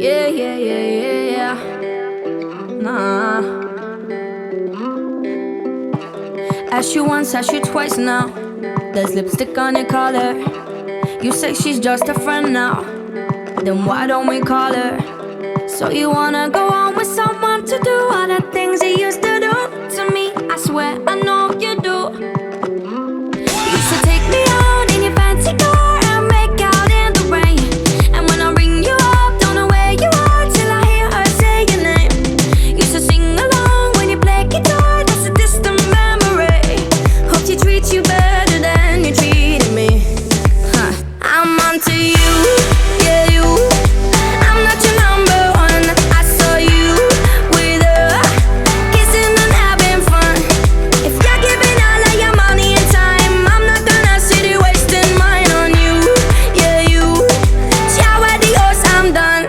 Yeah, yeah, yeah, yeah, yeah. Nah. Asked you once, asked you twice now. There's lipstick on your collar. You say she's just a friend now. Then why don't we call her? So you wanna go on with someone to do all the things you used to do to me? I swear I know you do. You should take me out in your fancy car and make out in the rain. And when I ring you up, don't know where you are till I hear her say your name. You should sing along when you play guitar, that's a distant memory. Hope she treats you better than you treated me. I'm onto you, yeah you. I'm not your number one. I saw you with her, kissing and having fun. If you're giving all of your money and time, I'm not gonna sit here wasting mine on you, yeah you. Ciao adios, I'm done.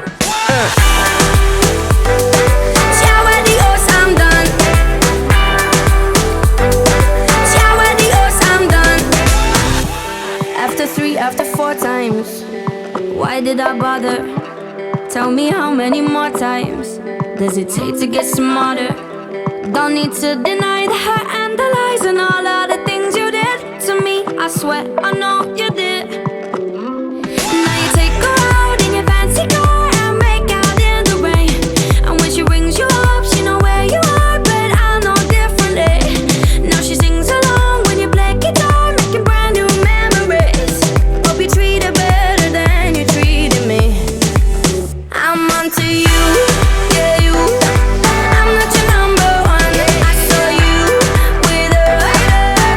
Ciao adios, I'm done. Ciao adios, I'm done. After 3, after 4 times, why did I bother? Tell me how many more times does it take to get smarter? Don't need to deny the hurt and the lies and all of the things you did to me. I swear I know you did. Now you take her out in your fancy car and make out in the rain. And when she rings you up, she know where you are, but I know differently. Now she sings along when you play guitar, making brand new memories. Hope you treat her better than you treated me. I'm onto you, yeah you. I'm not your number one. I saw you with her,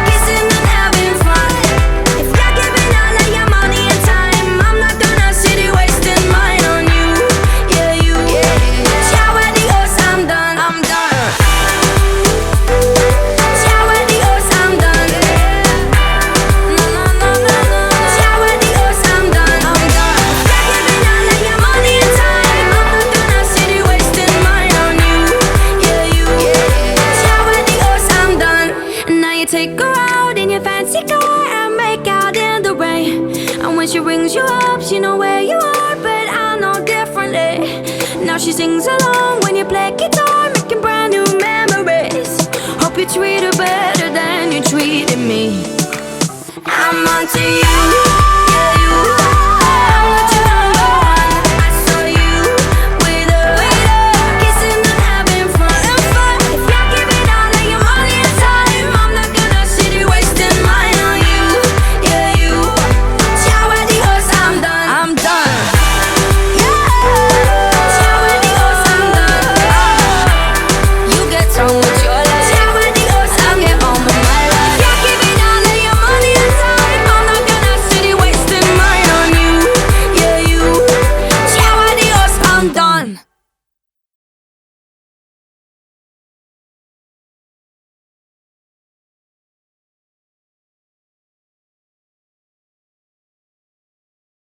kissing and having fun. If you're giving all of your money and time, I'm not gonna sit here wasting mine on you, yeah you. Ciao adios, I'm done, I'm done. Ciao adios, I'm done. No, no, no, no, no. Ciao adios, I'm done, I'm done. If you're giving all of your money and time, I'm not gonna sit here wasting mine on you, yeah you. Ciao adios, I'm done. And now you take her out in your fancy car and make out in the rain. And when she rings you up, she know where you are, but I know differently. Now she sings along when you play guitar, making brand new memories. Hope you treat her better than you treated me. I'm onto you.